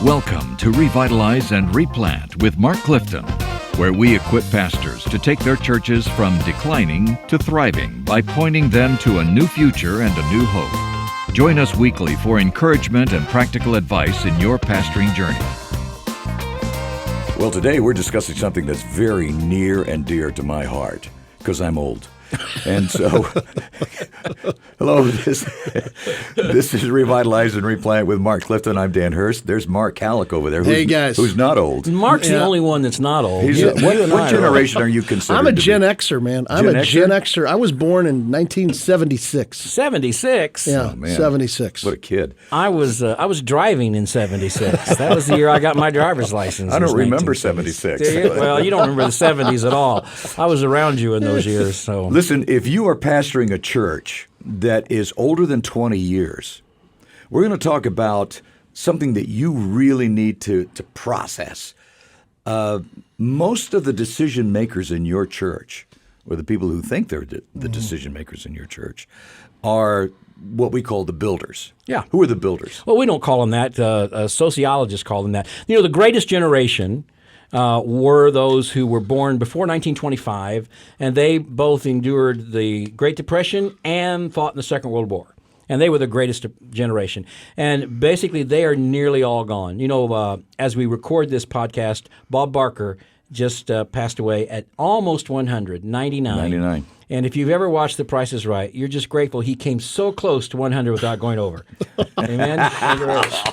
Welcome to Revitalize and Replant with Mark Clifton, where we equip pastors to take their churches from declining to thriving by pointing them to a new future and a new hope. Join us weekly for encouragement and practical advice in your pastoring journey. Well, today we're discussing something that's very near and dear to my heart, because I'm old. And so, hello, this is Revitalize and Replant with Mark Clifton. I'm Dan Hurst. There's Mark Hallock over there. Hey, guys. Who's not old. Mark's the only one that's not old. What generation are you considered? I'm a to Gen be? Xer, man. I'm a Gen Xer. I was born in 1976. 76? Yeah, Oh, man. 76. What a kid. I was driving in 76. That was the year I got my driver's license. I don't was remember 1976. 76. Do you? Well, you don't remember the 70s at all. I was around you in those years. So Listen, if you are pastoring a church that is older than 20 years, we're going to talk about something that you really need to process. Most of the decision makers in your church, or the people who think they're the decision makers in your church, are what we call the builders. Yeah. Who are the builders? well, we don't call them that. Sociologists call them that. You know, the greatest generation were those who were born before 1925, and they both endured the Great Depression and fought in the Second World War. And they were the greatest generation. And basically, they are nearly all gone. You know, as we record this podcast, Bob Barker just passed away at almost 100, 99. 99. And if you've ever watched The Price is Right, you're just grateful he came so close to 100 without going over. Amen?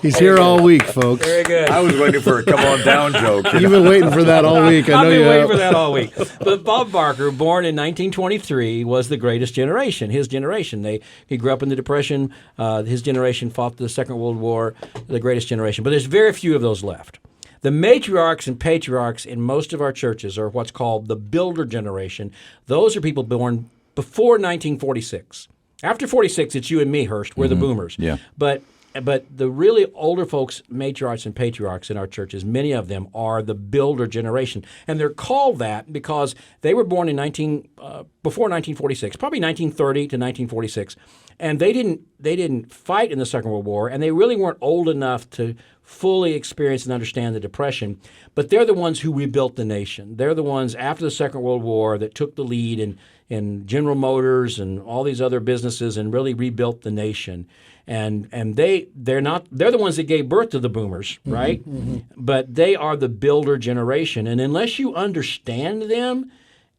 He's here all week, folks. Very good. I was waiting for a come on down joke. You've been waiting for that all week. I know I've you been waiting have. for that all week. But Bob Barker, born in 1923, was the greatest generation. His generation. He grew up in the Depression. His generation fought the Second World War. The greatest generation. But there's very few of those left. The matriarchs and patriarchs in most of our churches are what's called the builder generation. Those are people born before 1946. After 46, it's you and me, Hurst. We're the boomers. Yeah. But the really older folks, matriarchs and patriarchs in our churches, many of them are the builder generation, and they're called that because they were born in before 1946, probably 1930 to 1946, and they didn't fight in the Second World War, and they really weren't old enough to fully experience and understand the Depression. But they're the ones who rebuilt the nation. They're the ones after the Second World War that took the lead in General Motors and all these other businesses and really rebuilt the nation. And they're the ones that gave birth to the boomers, right? Mm-hmm. But they are the builder generation. And unless you understand them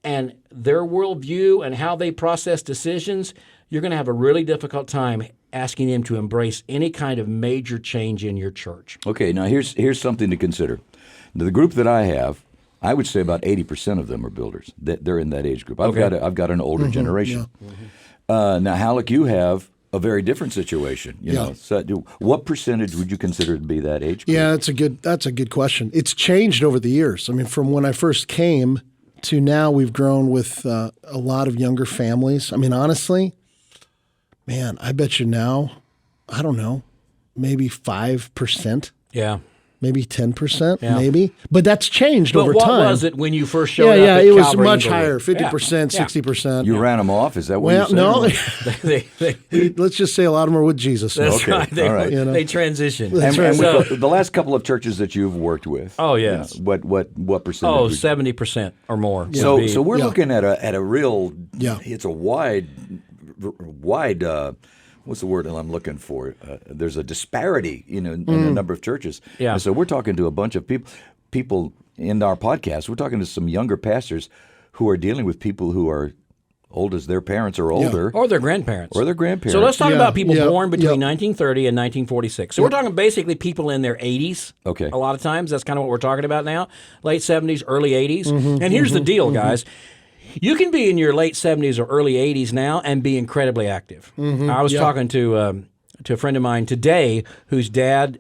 and their worldview and how they process decisions, you're going to have a really difficult time asking them to embrace any kind of major change in your church. Okay, now here's something to consider. The group that I have, I would say about 80% of them are builders. They're in that age group. I've got an older generation. Yeah. Now, Hallock, you have a very different situation. You know, so what percentage would you consider to be that age group? Yeah, that's a good question. It's changed over the years. I mean, from when I first came to now, we've grown with a lot of younger families. I mean, honestly, man, I bet you now, I don't know, maybe 5%. Yeah. Maybe 10%, maybe. But that's changed over what time. What was it when you first showed up Yeah, at it was Calvary much Inglewood? higher, 50%, 60%. You ran them off? Is that what you're Well, saying? no. Let's just say a lot of them are with Jesus. That's Okay, right. They, all right. They transitioned. That's And right. with the last couple of churches that you've worked with, Oh, yes. what percentage? Oh, would you- 70% or more. So we're looking at a real. Yeah. It's a wide. What's the word I'm looking for? There's a disparity, in the number of churches. Yeah. And so we're talking to a bunch of people in our podcast. We're talking to some younger pastors who are dealing with people who are old as their parents or older. Or their grandparents. So let's talk about people Yeah. born between Yeah. 1930 and 1946. So we're talking basically people in their 80s. Okay. A lot of times. That's kind of what we're talking about now. Late 70s, early 80s. And here's the deal, guys. You can be in your late 70s or early 80s now and be incredibly active. I was talking to a friend of mine today whose dad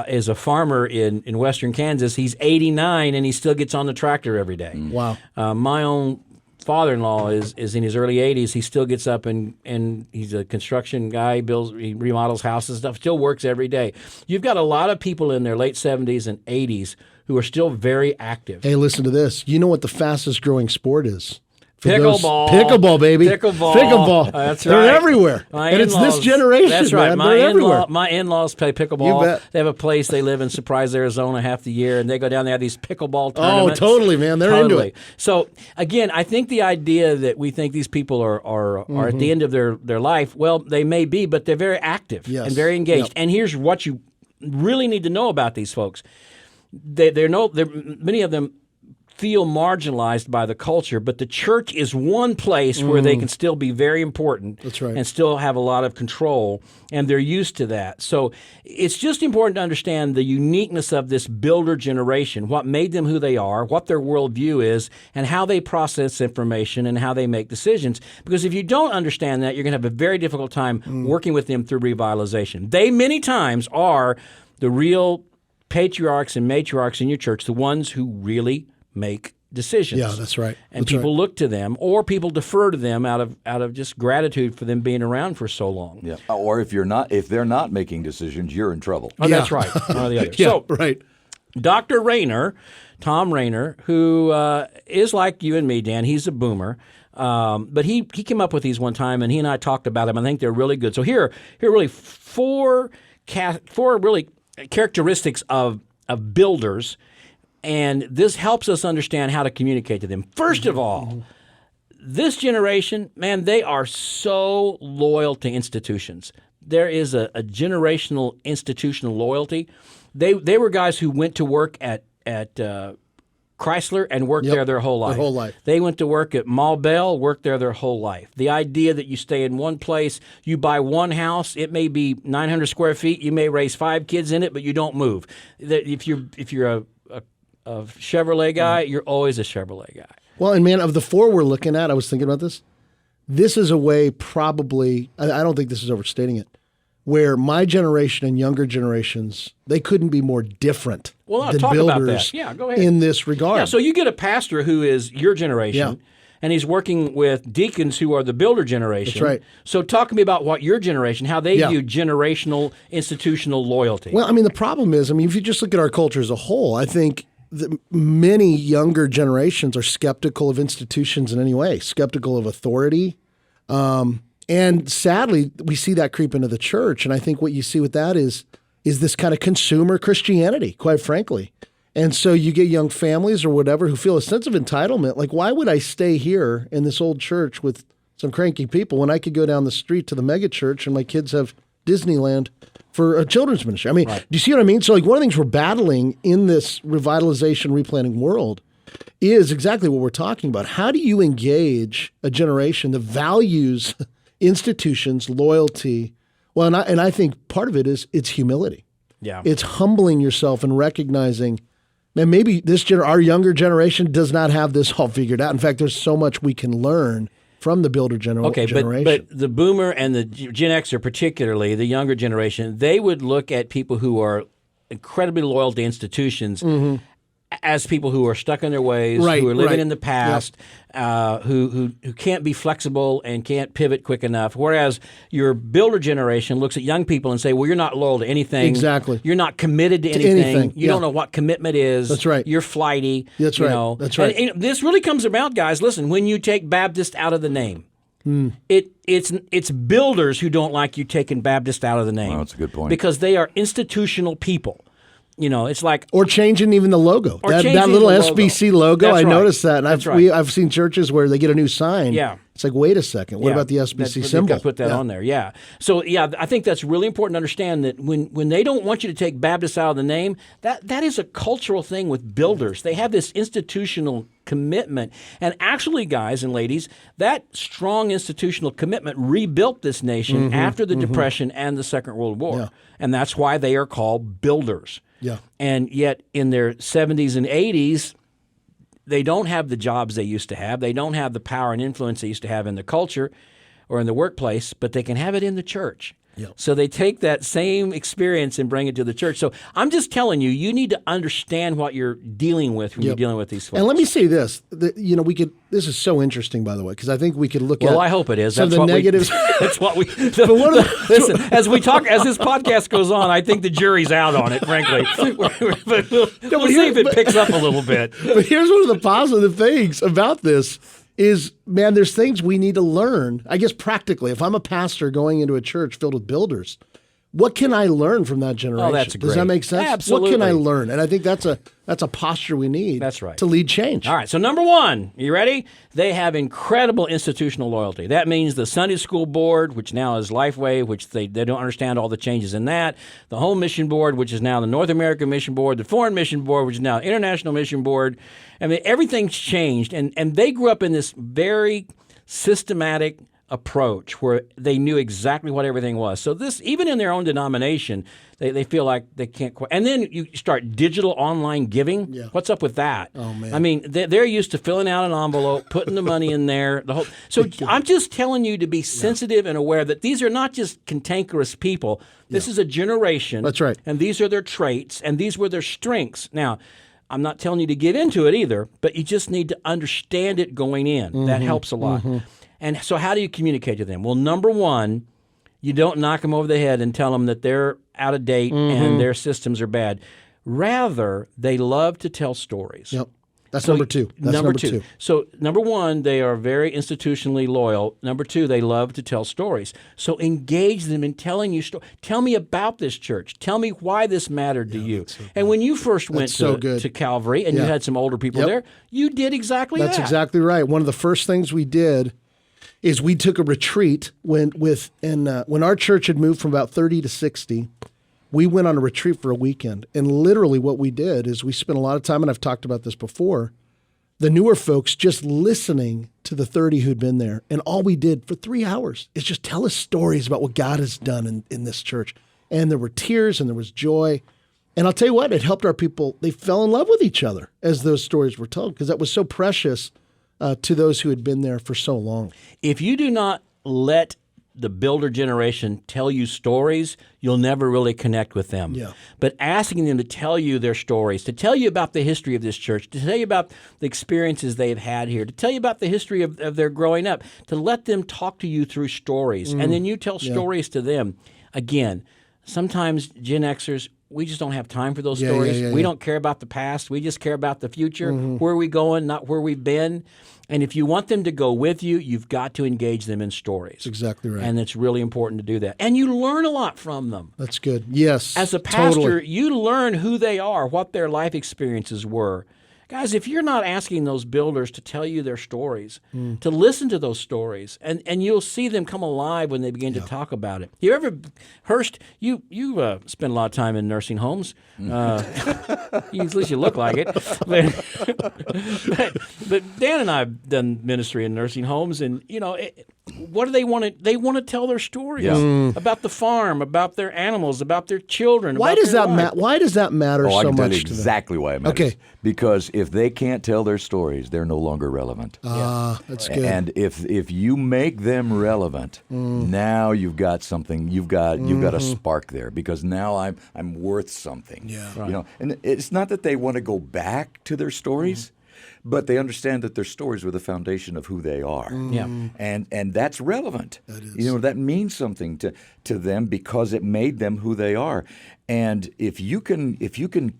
is a farmer in western Kansas. He's 89 and he still gets on the tractor every day. Wow. My own father-in-law is in his early 80s. He still gets up and he's a construction guy. He remodels houses and stuff. Still works every day. You've got a lot of people in their late 70s and 80s who are still very active. Hey, listen to this. You know what the fastest growing sport is? Pickleball, baby. Pickleball. That's They're right. everywhere. And it's this generation, That's right. man. They're everywhere. My in-laws play pickleball. You bet. They have a place they live in Surprise, Arizona half the year, and they go down there, have these pickleball tournaments. Oh, totally, man. They're into it. So, again, I think the idea that we think these people are at the end of their life, well, they may be, but they're very active and very engaged. Yep. And here's what you really need to know about these folks. Many of them feel marginalized by the culture, but the church is one place where they can still be very important. That's right. And still have a lot of control, and they're used to that. So it's just important to understand the uniqueness of this builder generation, what made them who they are, what their worldview is, and how they process information and how they make decisions. Because if you don't understand that, you're going to have a very difficult time working with them through revitalization. They many times are the real patriarchs and matriarchs in your church, the ones who really make decisions. Yeah, that's right. And That's people right. look to them, or people defer to them out of just gratitude for them being around for so long. Yeah. Or if they're not making decisions, you're in trouble. Oh, that's right. One or the other. Yeah, So, right. Dr. Rayner, Tom Rayner, who is like you and me, Dan, he's a boomer. But he came up with these one time, and he and I talked about them. I think they're really good. So here are really four really characteristics of builders. And this helps us understand how to communicate to them. First of all, this generation, man, they are so loyal to institutions. There is a generational institutional loyalty. They were guys who went to work at Chrysler and worked there their whole life. Their whole life. They went to work at Ma Bell, worked there their whole life. The idea that you stay in one place, you buy one house, it may be 900 square feet, you may raise 5 kids in it, but you don't move. If you're a Chevrolet guy, you're always a Chevrolet guy. Well, and man, of the four we're looking at, I was thinking about this. This is a way probably, I don't think this is overstating it, where my generation and younger generations, they couldn't be more different Well, than talk about builders that. Yeah, go ahead. in this regard. Yeah, so you get a pastor who is your generation, Yeah. and he's working with deacons who are the builder generation. That's right. So talk to me about what your generation, how they Yeah. view generational institutional loyalty. Well, I mean, the problem is, if you just look at our culture as a whole, I think many younger generations are skeptical of institutions in any way, skeptical of authority. And sadly, we see that creep into the church. And I think what you see with that is this kind of consumer Christianity, quite frankly. And so you get young families or whatever who feel a sense of entitlement. Like, why would I stay here in this old church with some cranky people when I could go down the street to the mega church and my kids have Disneyland for a children's ministry? I mean, Do you see what I mean? So, like, one of the things we're battling in this revitalization, replanting world is exactly what we're talking about. How do you engage a generation that values institutions, loyalty? Well, and I think part of it is it's humility. Yeah. It's humbling yourself and recognizing, man, maybe our younger generation does not have this all figured out. In fact, there's so much we can learn from the builder generation. But the boomer and the Gen Xer, particularly the younger generation, they would look at people who are incredibly loyal to institutions as people who are stuck in their ways, who are living in the past, who can't be flexible and can't pivot quick enough. Whereas your builder generation looks at young people and say, well, you're not loyal to anything. Exactly. You're not committed to anything. You don't know what commitment is. That's right. You're flighty. That's you right. know. That's right. And this really comes about, guys. Listen, when you take Baptist out of the name, it's builders who don't like you taking Baptist out of the name. Well, that's a good point. Because they are institutional people. You know, it's like or changing even the logo. That changing little the logo. SBC logo, That's I right. noticed that. And That's right. I've seen churches where they get a new sign. Yeah. It's like, wait a second. What about the SBC symbol? They've got to put that on there, yeah. So, yeah, I think that's really important to understand that when they don't want you to take Baptist out of the name, that is a cultural thing with builders. They have this institutional commitment. And actually, guys and ladies, that strong institutional commitment rebuilt this nation after the Depression and the Second World War. Yeah. And that's why they are called builders. Yeah. And yet in their 70s and 80s, they don't have the jobs they used to have. They don't have the power and influence they used to have in the culture or in the workplace, but they can have it in the church. Yep. So they take that same experience and bring it to the church. So I'm just telling you, you need to understand what you're dealing with when you're dealing with these folks. And let me say this, we could. This is so interesting, by the way, because I think we could look at. Well, I hope it is. Some That's of the what negatives. That's what we. But what are the, Listen, as this podcast goes on, I think the jury's out on it. Frankly, but we'll see if it picks up a little bit. But here's one of the positive things about this is, man, there's things we need to learn. I guess practically, if I'm a pastor going into a church filled with builders, what can I learn from that generation? Oh, that's great. Does that make sense? Absolutely. What can I learn? And I think that's a posture we need. That's right. To lead change. All right, so number one, you ready? They have incredible institutional loyalty. That means the Sunday School Board, which now is Lifeway, which they don't understand all the changes in that, the Home Mission Board, which is now the North American Mission Board, the Foreign Mission Board, which is now International Mission Board. I mean, everything's changed, and they grew up in this very systematic approach where they knew exactly what everything was. So this, even in their own denomination, they feel like they can't quite. And then you start digital online giving. Yeah. What's up with that? Oh, man. I mean, they're used to filling out an envelope, putting the money in there. So I'm just telling you to be sensitive and aware that these are not just cantankerous people. This is a generation. That's right. And these are their traits, and these were their strengths. Now, I'm not telling you to give into it either, but you just need to understand it going in. That helps a lot. And so how do you communicate to them? Well, number one, you don't knock them over the head and tell them that they're out of date and their systems are bad. Rather, they love to tell stories. Yep. That's number two. That's number two. So number one, they are very institutionally loyal. Number two, they love to tell stories. So engage them in telling you stories. Tell me about this church. Tell me why this mattered to you. And when you first went to Calvary and you had some older people there, you did exactly that. That's exactly right. One of the first things we did is we took a retreat when our church had moved from about 30 to 60. We went on a retreat for a weekend, and literally what we did is we spent a lot of time, and I've talked about this before, the newer folks just listening to the 30 who'd been there, and all we did for 3 hours is just tell us stories about what God has done in this church. And there were tears and there was joy. And I'll tell you what, it helped our people. They fell in love with each other as those stories were told, because that was so precious to those who had been there for so long. If you do not let the builder generation tell you stories, you'll never really connect with them. Yeah. But asking them to tell you their stories, to tell you about the history of this church, to tell you about the experiences they've had here, to tell you about the history of their growing up, to let them talk to you through stories, and then you tell stories to them. Again, sometimes Gen Xers, we just don't have time for those stories. We don't care about the past. We just care about the future, where are we going, not where we've been. And if you want them to go with you, you've got to engage them in stories. That's exactly right. And it's really important to do that. And you learn a lot from them. That's good. Yes. As a pastor, totally. you learn who they are, what their life experiences were. Guys, if you're not asking those builders to tell you their stories, to listen to those stories, and you'll see them come alive when they begin to talk about it. You ever, Hurst, you spend a lot of time in nursing homes. At least you look like it. But Dan and I have done ministry in nursing homes, and what do they want to? They want to tell their stories about the farm, about their animals, about their children. Why does that matter? Why does that matter so I can much tell you to them? exactly why it matters. Okay. Because if they can't tell their stories, they're no longer relevant. That's good. And if you make them relevant, now you've got something. You've got a spark there, because now I'm worth something. Yeah. Right. And it's not that they want to go back to their stories. But they understand that their stories were the foundation of who they are. Yeah. And that's relevant. That is. That means something to them because it made them who they are. And if you can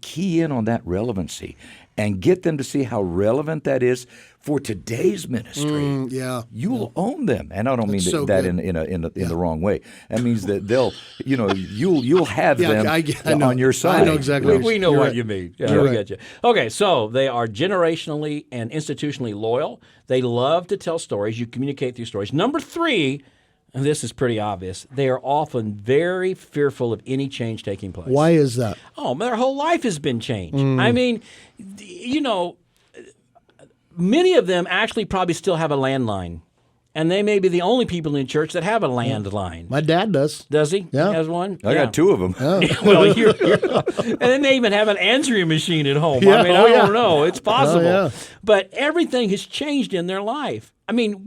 key in on that relevancy and get them to see how relevant that is for today's ministry, you'll own them. And I don't mean so that good. in the wrong way. That means that you'll have them I know. on your side. I know exactly. We know You're what right. you mean. Yeah, You're we right. get you. Okay, so they are generationally and institutionally loyal. They love to tell stories. You communicate through stories. Number 3, and this is pretty obvious, they are often very fearful of any change taking place. Why is that? Oh, their whole life has been changed. I mean, many of them actually probably still have a landline. And they may be the only people in church that have a landline. My dad does. Does he? Yeah. He has one? I got 2 of them. Well, and then they even have an answering machine at home. Yeah, I mean, I don't know. It's possible. yeah. But everything has changed in their life. I mean,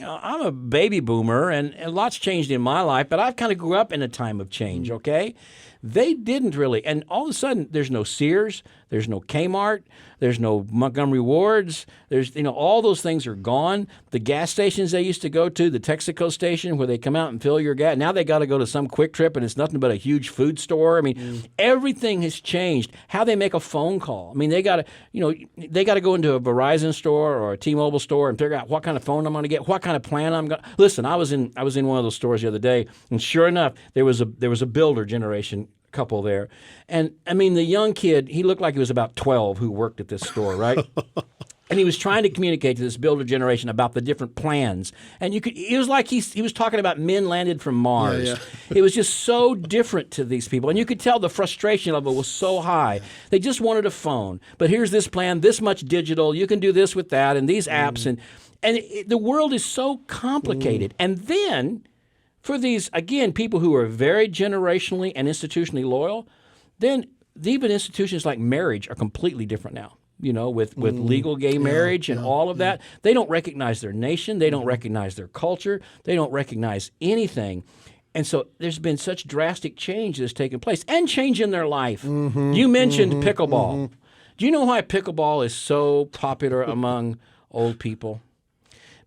I'm a baby boomer, and lots changed in my life, but I've kind of grew up in a time of change, okay? They didn't really. And all of a sudden, there's no Sears, there's no Kmart, there's no Montgomery Wards, there's, all those things are gone. The gas stations they used to go to, the Texaco station where they come out and fill your gas, now they got to go to some Quick Trip, and it's nothing but a huge food store. I mean, everything has changed. How they make a phone call. I mean, they got to go into a Verizon store or a T-Mobile store and figure out what kind of phone I'm going to get, what kind of plan I'm going to. Listen, I was in one of those stores the other day, and sure enough, there was a builder generation couple there. And I mean, the young kid, he looked like he was about 12 who worked at this store, right? And he was trying to communicate to this builder generation about the different plans. And it was like he was talking about men landed from Mars. Yeah. It was just so different to these people. And you could tell the frustration level was so high. They just wanted a phone. But here's this plan, this much digital, you can do this with that, and these apps. And the world is so complicated. And then for these, again, people who are very generationally and institutionally loyal, then even institutions like marriage are completely different now. With legal gay marriage and all of that. They don't recognize their nation. They don't recognize their culture. They don't recognize anything. And so there's been such drastic change that's taken place and change in their life. You mentioned pickleball. Do you know why pickleball is so popular among old people?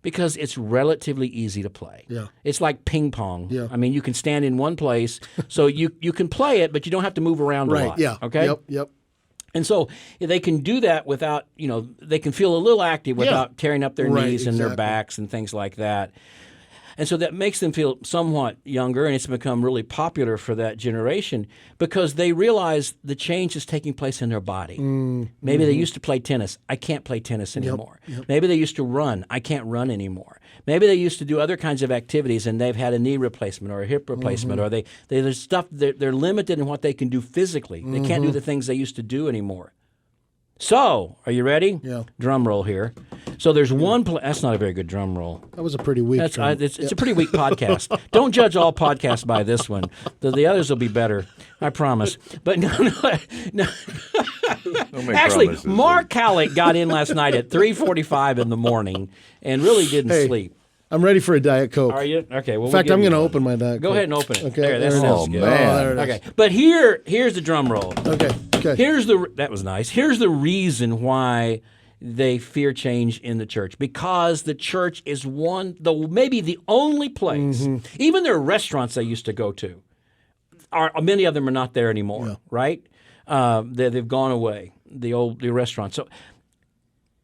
Because it's relatively easy to play. Yeah. It's like ping pong. Yeah. I mean, you can stand in one place, so you can play it, but you don't have to move around a lot. Yeah. Okay? Yep. And so they can do that without, they can feel a little active without tearing up their knees and their backs and things like that. And so that makes them feel somewhat younger, and it's become really popular for that generation because they realize the change is taking place in their body. Maybe they used to play tennis. I can't play tennis anymore. Maybe they used to run. I can't run anymore. Maybe they used to do other kinds of activities, and they've had a knee replacement or a hip replacement, or there's stuff, they're limited in what they can do physically. They can't do the things they used to do anymore. So, are you ready? Yeah. Drum roll here. So there's one that's not a very good drum roll. That was a pretty weak drum. It's a pretty weak podcast. Don't judge all podcasts by this one. The others will be better, I promise. But no. Actually, promises, Mark Hallock got in last night at 3:45 in the morning and really didn't sleep. I'm ready for a Diet Coke. Are you? Okay. Well, In fact, I'm going to open my Diet Coke. Go ahead and open it. Okay. There, that sounds good. man. there it is. Okay. But here's the drum roll. Okay. That was nice. Here's the reason why they fear change in the church. Because the church is maybe the only place, even their restaurants they used to go to, many of them are not there anymore, right? They've gone away, the restaurants. So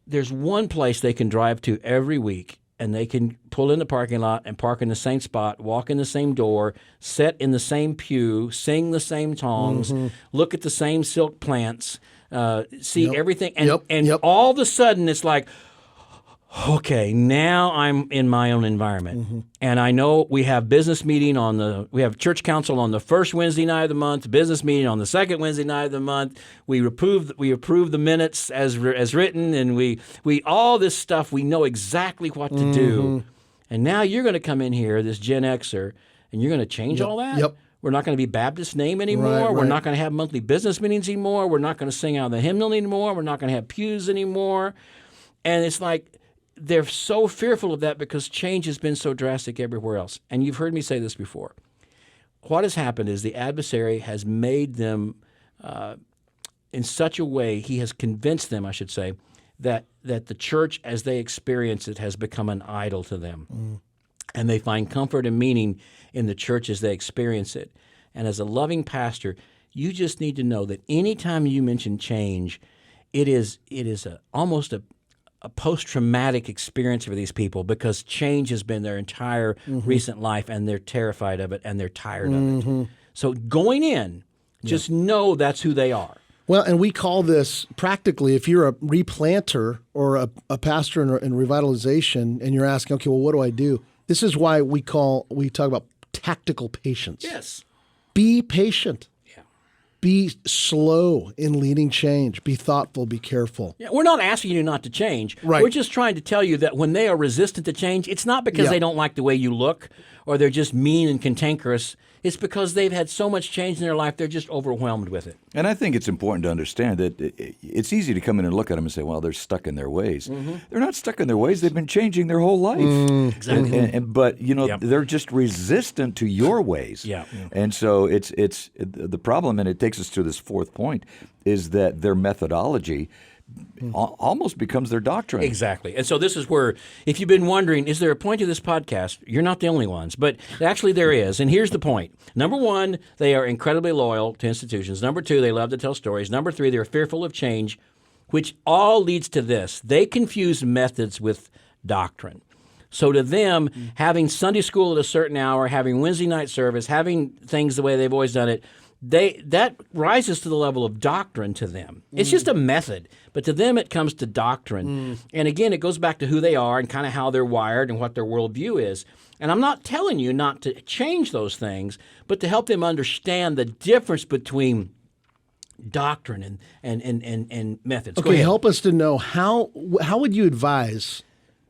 there's one place they can drive to every week, and they can pull in the parking lot and park in the same spot, walk in the same door, sit in the same pew, sing the same songs, look at the same silk plants, see everything. And all of a sudden it's like, okay, now I'm in my own environment. And I know we have we have church council on the first Wednesday night of the month, business meeting on the second Wednesday night of the month. We approve the minutes as written, and we all this stuff, we know exactly what to do. And now you're going to come in here, this Gen Xer, and you're going to change all that? Yep. We're not going to be Baptist name anymore. Right. We're not going to have monthly business meetings anymore. We're not going to sing out of the hymnal anymore. We're not going to have pews anymore. And it's like, they're so fearful of that because change has been so drastic everywhere else. And you've heard me say this before. What has happened is the adversary has made them in such a way, he has convinced them, I should say, that the church as they experience it has become an idol to them. And they find comfort and meaning in the church as they experience it. And as a loving pastor, you just need to know that anytime you mention change, it is almost a post-traumatic experience for these people because change has been their entire recent life, and they're terrified of it and they're tired of it. So going in, just know that's who they are. Well, and we call this practically, if you're a replanter or a pastor in revitalization and you're asking, okay, well, what do I do? This is why we talk about tactical patience. Yes. Be patient. Be slow in leading change. Be thoughtful. Be careful. Yeah, we're not asking you not to change. Right. We're just trying to tell you that when they are resistant to change, it's not because they don't like the way you look or they're just mean and cantankerous. It's because they've had so much change in their life, they're just overwhelmed with it. And I think it's important to understand that it's easy to come in and look at them and say, well, they're stuck in their ways. They're not stuck in their ways. They've been changing their whole life. Exactly. But, they're just resistant to your ways. Yeah. And so it's the problem, and it takes us to this fourth point, is that their methodology almost becomes their doctrine. Exactly. And so this is where, if you've been wondering, is there a point to this podcast? You're not the only ones. But actually there is. And here's the point. Number one, they are incredibly loyal to institutions. Number two, they love to tell stories. Number three, they're fearful of change, which all leads to this. They confuse methods with doctrine. So to them, having Sunday school at a certain hour, having Wednesday night service, having things the way they've always done it, that rises to the level of doctrine to them. It's just a method, but to them it comes to doctrine. And again, it goes back to who they are and kind of how they're wired and what their worldview is. And I'm not telling you not to change those things, but to help them understand the difference between doctrine and methods. Go Okay, ahead. help us to know how would you advise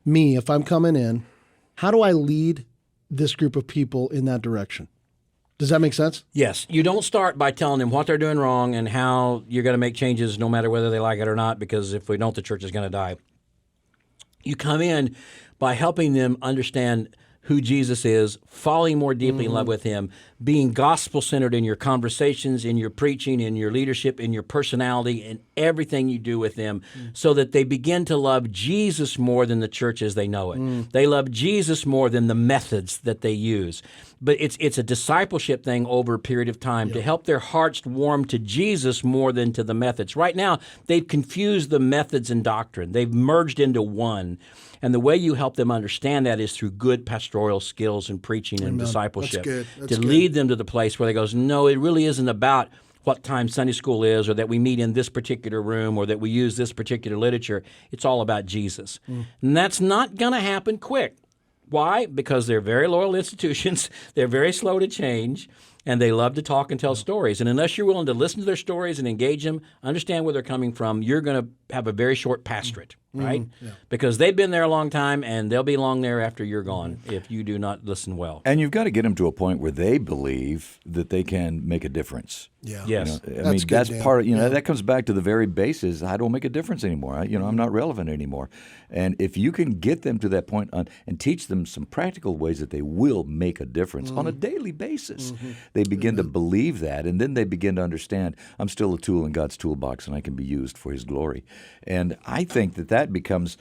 me if I'm coming in? How do I lead this group of people in that direction? Does that make sense? Yes. You don't start by telling them what they're doing wrong and how you're going to make changes no matter whether they like it or not, because if we don't, the church is going to die. You come in by helping them understand who Jesus is, falling more deeply in love with him, being gospel-centered in your conversations, in your preaching, in your leadership, in your personality, in everything you do with them, so that they begin to love Jesus more than the church as they know it. They love Jesus more than the methods that they use. But it's a discipleship thing over a period of time to help their hearts warm to Jesus more than to the methods. Right now, they've confused the methods and doctrine. They've merged into one. And the way you help them understand that is through good pastoral skills and preaching and discipleship. That's good. That's to good. lead them to the place where they goes, no, it really isn't about what time Sunday school is, or that we meet in this particular room, or that we use this particular literature. It's all about Jesus. And that's not going to happen quick. Why? Because they're very loyal institutions. They're very slow to change, and they love to talk and tell stories. And unless you're willing to listen to their stories and engage them, understand where they're coming from, you're going to have a very short pastorate, right? Because they've been there a long time, and they'll be long there after you're gone if you do not listen well. And you've got to get them to a point where they believe that they can make a difference. Yeah. Yes. That's good, that's Dan. part of, that comes back to the very basis. I don't make a difference anymore. I'm not relevant anymore. And if you can get them to that point and teach them some practical ways that they will make a difference on a daily basis, they begin to believe that, and then they begin to understand, I'm still a tool in God's toolbox, and I can be used for his glory. And I think that becomes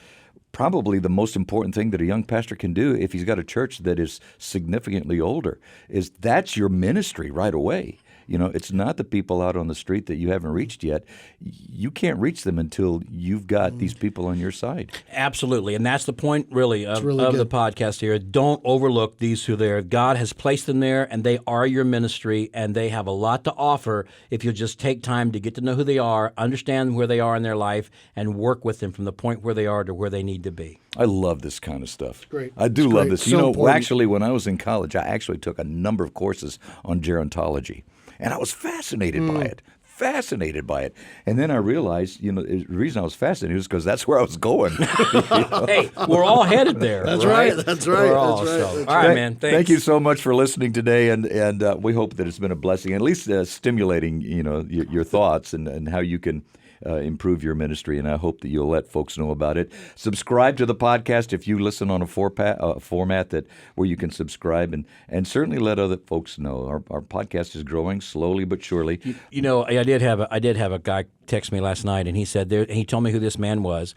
probably the most important thing that a young pastor can do if he's got a church that is significantly older, is that's your ministry right away. It's not the people out on the street that you haven't reached yet. You can't reach them until you've got these people on your side. Absolutely. And that's the point, really, of really the good. podcast here. Don't overlook these who are there. God has placed them there, and they are your ministry, and they have a lot to offer if you'll just take time to get to know who they are, understand where they are in their life, and work with them from the point where they are to where they need to be. I love this kind of stuff. Great. I do It's love great. this. So important. Actually, when I was in college, I actually took a number of courses on gerontology, and I was fascinated by it. And then I realized, the reason I was fascinated was because that's where I was going. Hey, we're all headed there. That's right. That's right. We're all, That's right. so. That's All right, man. Thanks. Thank you so much for listening today, and we hope that it's been a blessing, at least stimulating, your thoughts and how you can improve your ministry. And I hope that you'll let folks know about it. Subscribe to the podcast if you listen on a format where you can subscribe, and certainly let other folks know. Our podcast is growing slowly but surely. I did have a guy text me last night, and he said he told me who this man was,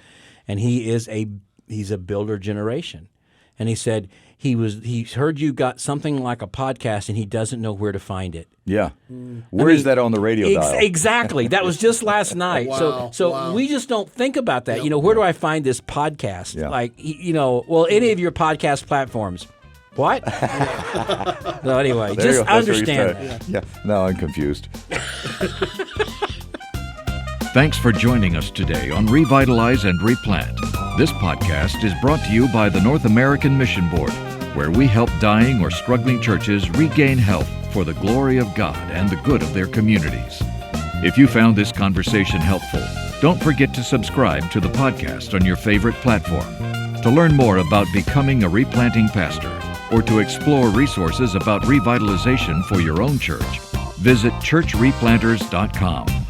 and he's a builder generation. And he said he's heard you got something like a podcast, and he doesn't know where to find it. Yeah. Where is that on the radio dial? Exactly. That was just last night. Wow. So we just don't think about that. Where do I find this podcast? Yeah. Any of your podcast platforms. What? So anyway, There you just go. That's what you understand said. that. Yeah. Now I'm confused. Thanks for joining us today on Revitalize and Replant. This podcast is brought to you by the North American Mission Board, where we help dying or struggling churches regain health for the glory of God and the good of their communities. If you found this conversation helpful, don't forget to subscribe to the podcast on your favorite platform. To learn more about becoming a replanting pastor, or to explore resources about revitalization for your own church, visit churchreplanters.com.